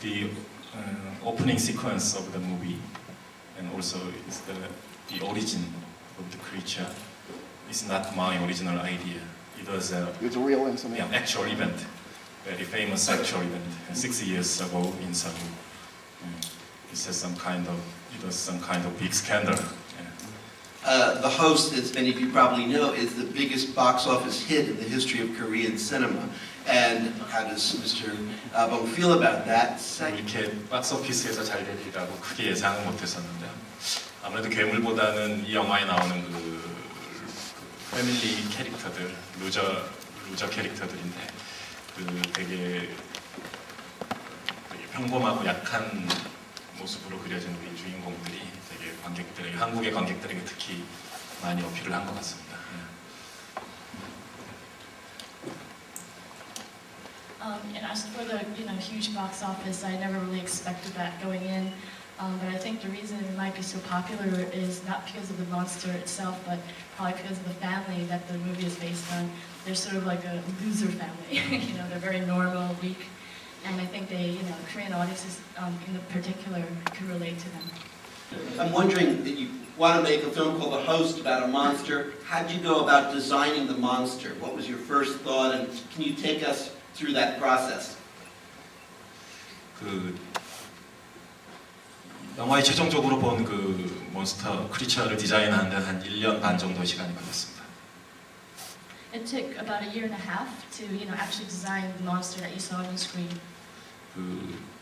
the opening sequence of the movie, and also it's the origin of the creature. It's not my original idea. It was It's a real incident. an actual event, very famous actual event, 6 years ago in Seoul. It was some kind of big scandal. The Host, as many of you probably know, is the biggest box office hit in the history of Korean cinema. And how does Mr. Bong feel about that? 이렇게 박스 오피스에서 잘 되리라고 크게 예상은 못했었는데요. 아무래도 괴물보다는 이 영화에 나오는 그 패밀리 캐릭터들, 루저 캐릭터들인데 되게 평범하고 약한 모습으로 그려진 우리 주인공들이 되게 관객들에게, 한국의 관객들에게 특히 많이 어필을 한 것 같습니다. And as for the huge box office, I never really expected that going in. But I think the reason it might be so popular is not because of the monster itself, but probably because of the family that the movie is based on. They're sort of like a loser family. They're very normal, weak, and I think Korean audiences in particular could relate to them. I'm wondering that you want to make a film called The Host about a monster. How did you go about designing the monster? What was your first thought, and can you take us through that process? 영화에 최종적으로 본 그 몬스터 크리처를 디자인하는데 한 1년 반 정도 시간이 걸렸습니다. It took about a year and a half to actually design the monster that you saw on screen.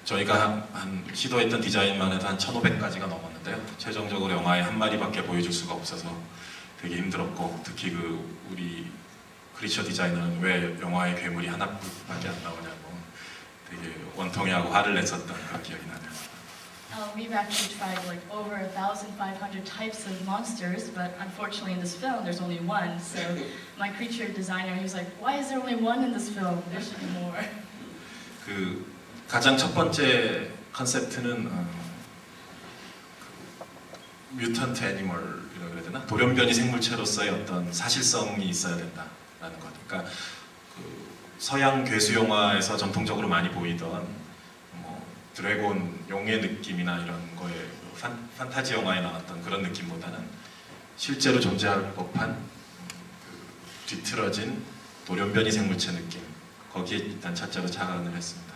저희가 한 시도했던 디자인만 해도 한 1,500가지가 넘었는데요. 최종적으로 영화에 한 마리밖에 보여줄 수가 없어서 되게 힘들었고, 특히 우리 크리처 디자이너는 왜 영화에 괴물이 하나밖에 안 나오냐고 되게 원통해하고 화를 냈었던 그런 기억이 나네요. We've actually tried like over 1,500 types of monsters, but unfortunately in this film there's only one. So my creature designer, he was like, "Why is there only one in this film? There should be more." 가장 첫 번째 컨셉트는 뮤턴트 애니멀이라고 그래야 되나? 돌연변이 생물체로서의 어떤 사실성이 있어야 된다라는 것. 그러니까 서양 괴수 영화에서 전통적으로 많이 보이던 드래곤, 용의 느낌이나 이런 거에 판타지 영화에 나왔던 그런 느낌보다는 실제로 존재할 법한 뒤틀어진 돌연변이 생물체 느낌, 거기에 일단 첫째로 착안을 했습니다.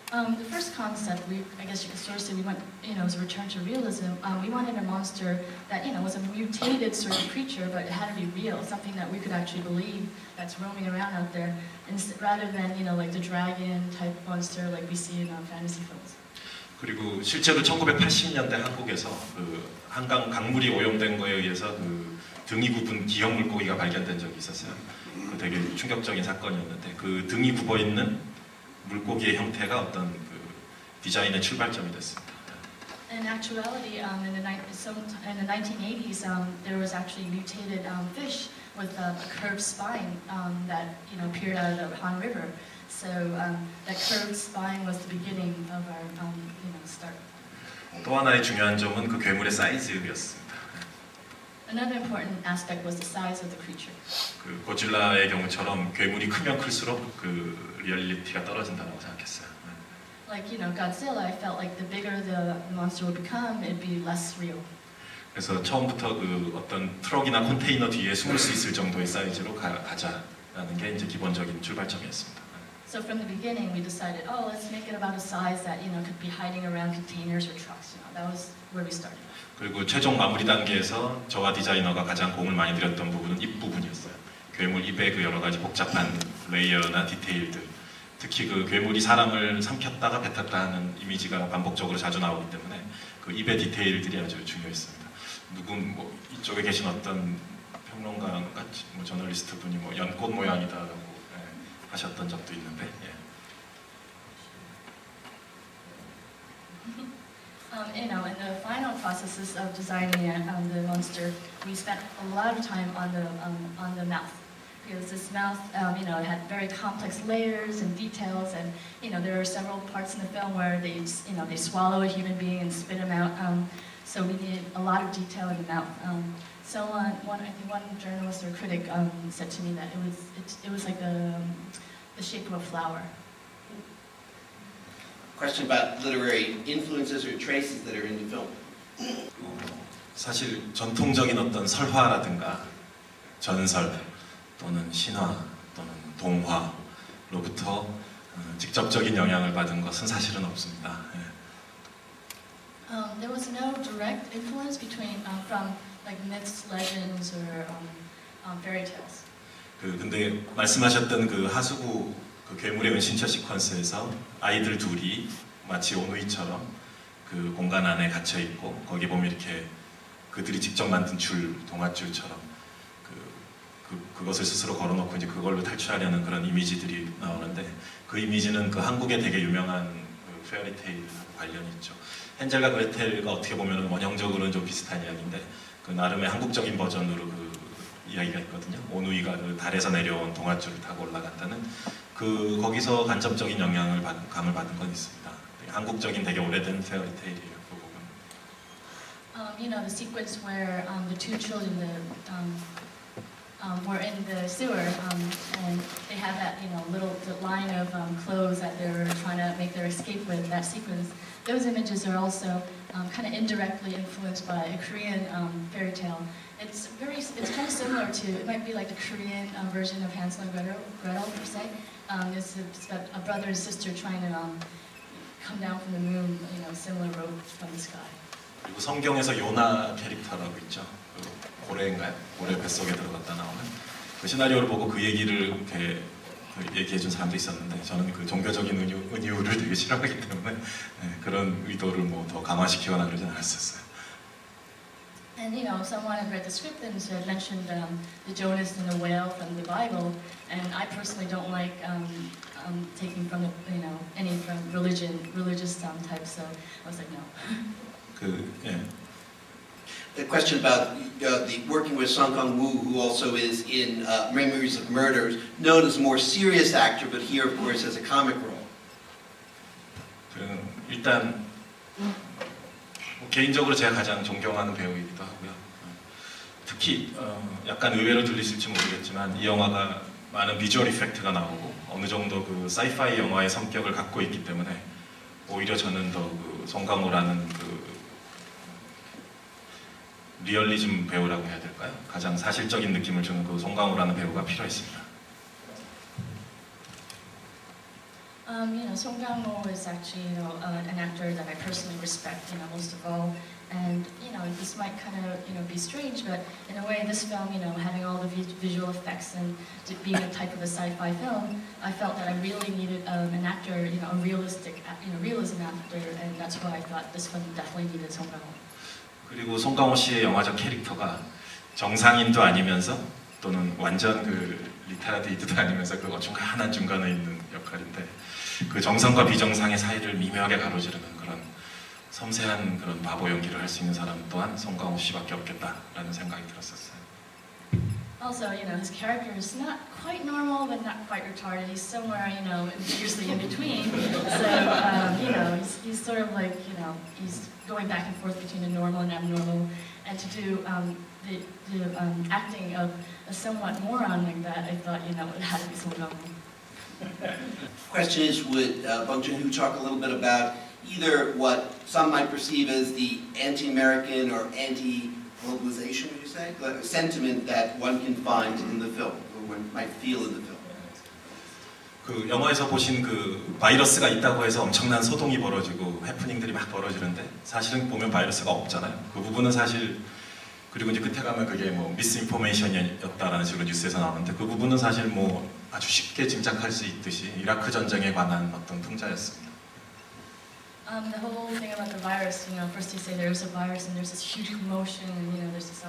The first concept, I guess you could sort of say we went, as a return to realism. We wanted a monster that, was a mutated sort of creature, but it had to be real, something that we could actually believe that's roaming around out there, and rather than, like the dragon type monster like we see in fantasy films. 그리고 실제로 1980년대 한국에서 한강 강물이 오염된 거에 의해서 등이 굽은 기형 물고기가 발견된 적이 있었어요. 되게 충격적인 사건이었는데 그 등이 굽어 있는 물고기의 형태가 어떤 디자인의 출발점이 됐습니다. In actuality, in the 1980s, there was actually mutated fish with a curved spine that appeared out of the Han River. So that curved spine was the beginning of our start. 또 하나의 중요한 점은 그 괴물의 사이즈였습니다. Another important aspect was the size of the creature. 고질라의 경우처럼 괴물이 크면 클수록 리얼리티가 떨어진다고 생각했어요. Like Godzilla, I felt like the bigger the monster would become, it'd be less real. 그래서 처음부터 어떤 트럭이나 컨테이너 뒤에 숨을 수 있을 정도의 사이즈로 가자라는 게 이제 기본적인 출발점이었습니다. So from the beginning, we decided, let's make it about a size that could be hiding around containers or trucks. That was where we started. 그리고 최종 마무리 단계에서 저와 디자이너가 가장 공을 많이 들였던 부분은 입 부분이었어요. 괴물 입의 여러 가지 복잡한 레이어나 디테일들, 특히 괴물이 사람을 삼켰다가 뱉었다 하는 이미지가 반복적으로 자주 나오기 때문에 입의 디테일들이 아주 중요했습니다. 이쪽에 계신 어떤 평론가 같이 저널리스트 분이 연꽃 모양이다라고 하셨던 적도 있는데. In the final processes of designing the monster, we spent a lot of time on the mouth, because this mouth, it had very complex layers and details, and there are several parts in the film where they swallow a human being and spit him out. So we needed a lot of detail in the mouth. I think one journalist or critic said to me that it was like the shape of a flower. question about literary influences or traces that are in the film. 사실 전통적인 어떤 설화라든가 전설 또는 신화 또는 동화로부터 직접적인 영향을 받은 것은 사실은 없습니다. 예. There was no direct influence between from like myths, legends, or fairy tales. 근데 말씀하셨던 그 하수구 그 괴물의 은신처 시퀀스에서 아이들 둘이 마치 오누이처럼 그 공간 안에 갇혀 있고 거기 보면 이렇게 그들이 직접 만든 줄 동아줄처럼 그것을 스스로 걸어놓고 이제 그걸로 탈출하려는 그런 이미지들이 나오는데 그 이미지는 그 한국의 되게 유명한 그 페어리테일하고 관련이 있죠. 헨젤과 그레텔과 어떻게 보면 원형적으로는 좀 비슷한 이야기인데 그 나름의 한국적인 버전으로 그 이야기가 있거든요. 오누이가 그 달에서 내려온 동아줄을 타고 올라간다는 그 거기서 간접적인 감을 받은 건 있습니다. 한국적인 되게 오래된 페어리테일이에요. 그 부분. You know, the sequence where the two children were in the sewer, and they have that, you know, the line of clothes that they're trying to make their escape with. That sequence, those images are also kind of indirectly influenced by a Korean fairy tale. It's kind of similar to, it might be like the Korean version of Hansel and Gretel per se. It's about a brother and sister trying to come down from the moon, you know, similar road from the sky. 그리고 성경에서 요나 캐릭터라고 있죠. 그 고래인가요? 고래 뱃속에 들어갔다 나오는 그 시나리오를 보고 그 얘기를 이렇게 얘기해준 사람도 있었는데 저는 그 종교적인 은유를 되게 싫어하기 때문에 그런 의도를 뭐 더 강화시키거나 그러진 않았었어요. And you know, someone had read the script and had mentioned the Jonas and the whale from the Bible, and I personally don't like taking from the, you know, any from religious type. So I was like, no. The question about the working with Song Kang-woo, who also is in Memories of Murders, known as a more serious actor, but here, of course, as a comic role. 일단 개인적으로 제가 가장 존경하는 배우이기도 하고요. 특히 약간 의외로 들리실지 모르겠지만 이 영화가 많은 비주얼 이펙트가 나오고 어느 정도 그 사이파이 영화의 성격을 갖고 있기 때문에 오히려 저는 더 그 송강호라는 그 리얼리즘 배우라고 해야 될까요? 가장 사실적인 느낌을 주는 그 송강호라는 배우가 필요했습니다. You know, Song Kang-ho is actually, you know, an actor that I personally respect, you know, most of all. And you know, this might kind of, you know, be strange, but in a way, this film, you know, having all the visual effects and being a type of a sci-fi film, I felt that I really needed an actor, you know, a realistic, you know, realism actor, and that's why I thought this film definitely needed Song Kang-ho. 그리고 송강호 씨의 영화적 캐릭터가 정상인도 아니면서 또는 완전 그 리타디드도 아니면서 그 중간한 중간에 있는 역할인데 그 정상과 비정상의 사이를 미묘하게 가로지르는 그런 섬세한 그런 바보 연기를 할 수 있는 사람 또한 송강호 씨밖에 없겠다라는 생각이 들었었어요. Also, you know, his character is not quite normal, but not quite retarded. He's somewhere, you know, usually in between. So, you know, he's sort of like, you know, he's going back and forth between the normal and abnormal. And to do the acting of a somewhat moron like that, I thought, you know, it had to be Song Kang-ho. Question is, would Bong Joon-ho talk a little bit about either what some might perceive as the anti-American or anti-globalization, would you say, sentiment that one can find in the film, or one might feel in the film? 그 영화에서 보신 그 바이러스가 있다고 해서 엄청난 소동이 벌어지고 해프닝들이 막 벌어지는데 사실은 보면 바이러스가 없잖아요. 그 부분은 사실 그리고 이제 끝에 가면 그게 뭐 미스인포메이션이었다라는 식으로 뉴스에서 나오는데 그 부분은 사실 뭐 아주 쉽게 짐작할 수 있듯이 이라크 전쟁에 관한 어떤 풍자였습니다. The whole thing about the virus, you know, first you say there's a virus and there's this huge commotion, and you know, there's this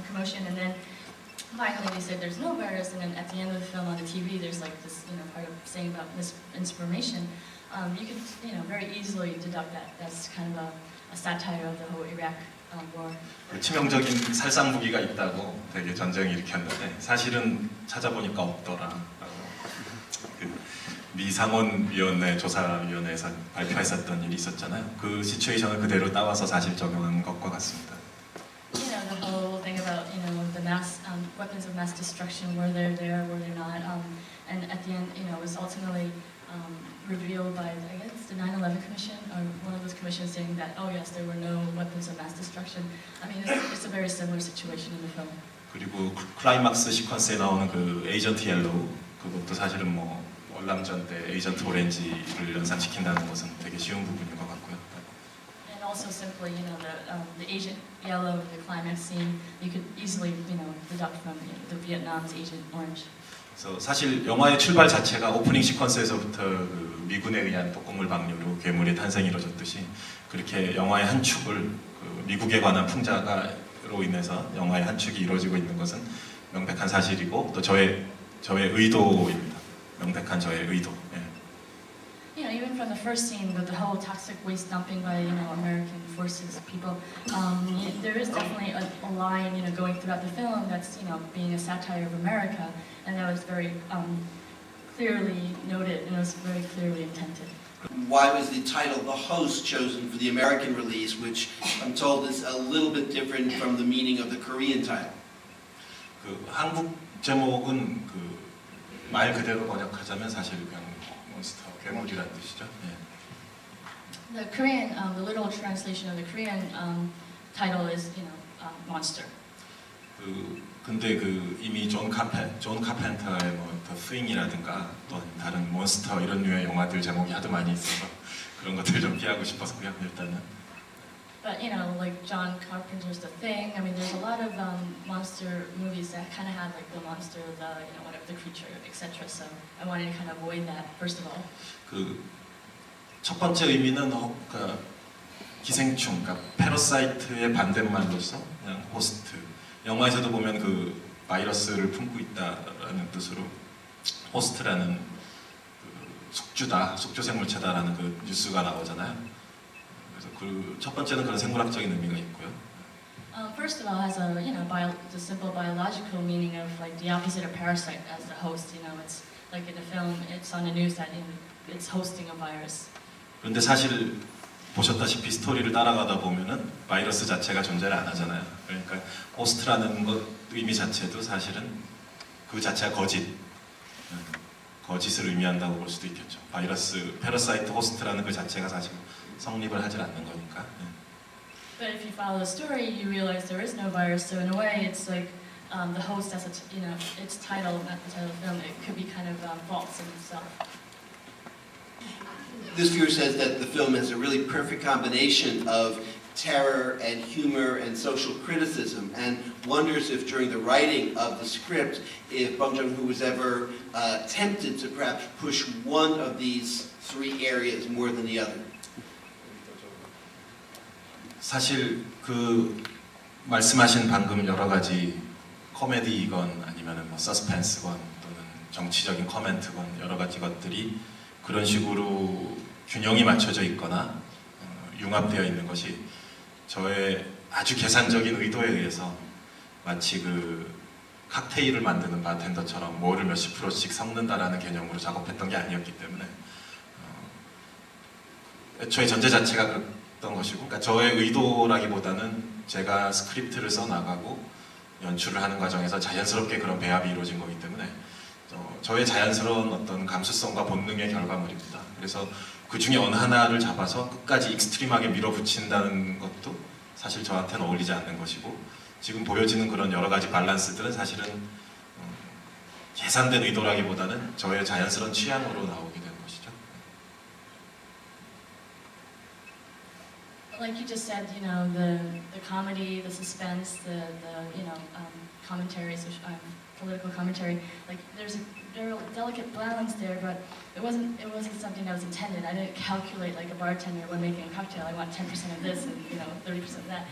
commotion, and then finally they said there's no virus, and then at the end of the film on the TV, there's like this, you know, part of saying about misinformation. You could, you know, very easily deduct that that's kind of a satire of the whole Iraq war. 그 치명적인 살상 무기가 있다고 되게 전쟁을 일으켰는데 사실은 찾아보니까 없더라. 그 미 상원위원회 조사위원회에서 발표했었던 일이 있었잖아요. 그 시츄에이션을 그대로 따와서 사실 적용한 것과 같습니다. You know, the whole thing about, you know, the mass weapons of mass destruction, were they there, were they not, and at the end, you know, it was ultimately revealed by, I guess, the 9/11 Commission, or one of those commissions saying that, oh yes, there were no weapons of mass destruction. I mean, it's a very similar situation in the film. 그리고 클라이막스 시퀀스에 나오는 그 에이전트 옐로우 그것도 사실은 뭐 월남전 때 에이전트 오렌지를 연상시킨다는 것은 되게 쉬운 부분인 것 같고요. And also simply, the Agent Yellow, the climax scene, you could easily, deduct from the Vietnam's Agent Orange. 그래서 사실 영화의 출발 자체가 오프닝 시퀀스에서부터 그 미군에 의한 독극물 방류로 괴물의 탄생이 이루어졌듯이 그렇게 영화의 한 축을 그 미국에 관한 풍자가로 인해서 영화의 한 축이 이루어지고 있는 것은 명백한 사실이고 또 저의 의도입니다. 명백한 저의 의도. 예. Even from the first scene with the whole toxic waste dumping by American forces people, there is definitely a line going throughout the film that's being a satire of America, and that was very clearly noted and it was very clearly intended. Why was the title The Host chosen for the American release, which I'm told is a little bit different from the meaning of the Korean title? 그 한국 제목은 그 말 그대로 번역하자면 사실 그냥 몬스터 괴물이라는 뜻이죠. 예. The Korean, the literal translation of the Korean title is, monster. 근데 이미 존 카펜터의 더 스윙이라든가 또 다른 몬스터 이런 류의 영화들 제목이 하도 많이 있어서 그런 것들 좀 피하고 싶었고요. 일단은. But like John Carpenter's The Thing. I mean, there's a lot of monster movies that kind of have like the monster, the whatever the creature, etc. So I wanted to kind of avoid that first of all. 첫 번째 의미는 기생충, 그러니까 패러사이트의 반대말로서 그냥 호스트. 영화에서도 보면 그 바이러스를 품고 있다라는 뜻으로 호스트라는 숙주 생물체다라는 그 뉴스가 나오잖아요. 그래서 첫 번째는 그런 생물학적인 의미가 있고요. First of all, has a the simple biological meaning of like the opposite of parasite as the host. It's like in the film, it's on the news that it's hosting a virus. 그런데 사실 보셨다시피 스토리를 따라가다 보면은 바이러스 자체가 존재를 안 하잖아요. 그러니까 호스트라는 것 의미 자체도 사실은 그 자체가 거짓을 의미한다고 볼 수도 있겠죠. 패러사이트 호스트라는 그 자체가 사실 성립을 하질 않는 거니까. But if you follow the story, you realize there is no virus. So in a way, it's like the host as its title, not the title of the film. It could be kind of false in itself. This viewer says that the film has a really perfect combination of terror and humor and social criticism, and wonders if during the writing of the script, if Bong Joon-ho was ever tempted to perhaps push one of these three areas more than the other. 사실 말씀하신 방금 여러 가지 코미디이건 아니면은 서스펜스건 또는 정치적인 코멘트건 여러 가지 것들이 그런 식으로 균형이 맞춰져 있거나 융합되어 있는 것이 저의 아주 계산적인 의도에 의해서 마치 칵테일을 만드는 바텐더처럼 뭐를 몇십 프로씩 섞는다라는 개념으로 작업했던 게 아니었기 때문에 애초에 전제 자체가 그랬던 것이고, 그러니까 저의 의도라기보다는 제가 스크립트를 써나가고 연출을 하는 과정에서 자연스럽게 그런 배합이 이루어진 거기 때문에 저의 자연스러운 어떤 감수성과 본능의 결과물입니다. 그래서 그 중에 어느 하나를 잡아서 끝까지 익스트림하게 밀어붙인다는 것도 사실 저한테는 어울리지 않는 것이고, 지금 보여지는 그런 여러 가지 밸런스들은 사실은 계산된 의도라기보다는 저의 자연스러운 취향으로 나오게 된 것이죠. Like you just said, the comedy, the suspense, the commentary, political commentary. Like there are delicate balance there, but it wasn't something that was intended. I didn't calculate like a bartender when making a cocktail. I want 10% of this and 30% of that.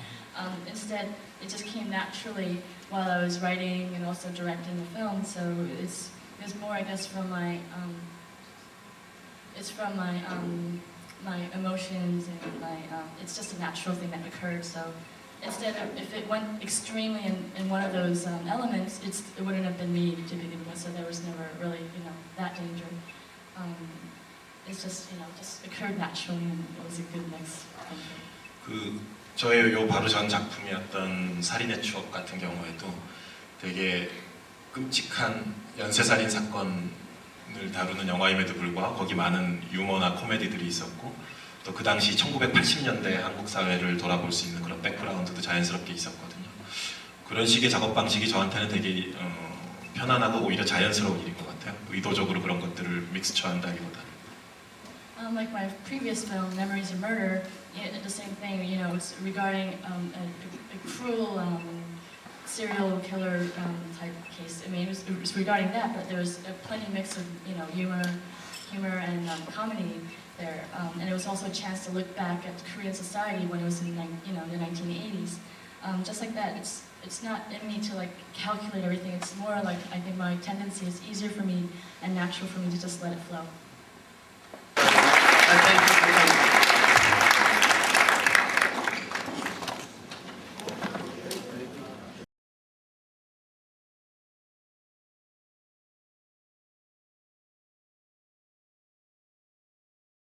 Instead, it just came naturally while I was writing and also directing the film. So it was more, I guess, from my my emotions and it's just a natural thing that occurred. So instead of, if it went extremely in one of those elements, it wouldn't have been me to begin with. So there was never really, that danger. It's just, just occurred naturally, and it was a good mix. 저의 바로 전 작품이었던 살인의 추억 같은 경우에도 되게 끔찍한 연쇄살인 사건을 다루는 영화임에도 불구하고 거기 많은 유머나 코미디들이 있었고 또 그 당시 1980년대 한국 사회를 돌아볼 수 있는 그런 백그라운드도 자연스럽게 있었거든요. 그런 식의 작업 방식이 저한테는 되게 편안하고 오히려 자연스러운 일인 것 같아요. 의도적으로 그런 것들을 믹스처한다기보다는. Like my previous film, Memories of Murder, the same thing. You know, it's regarding a cruel serial killer type case. I mean, it was regarding that, but there was a plenty mix of humor and comedy there, and it was also a chance to look back at Korean society when it was in the 1980s. Just like that, it's not in me to like calculate everything. It's more like I think my tendency is easier for me and natural for me to just let it flow.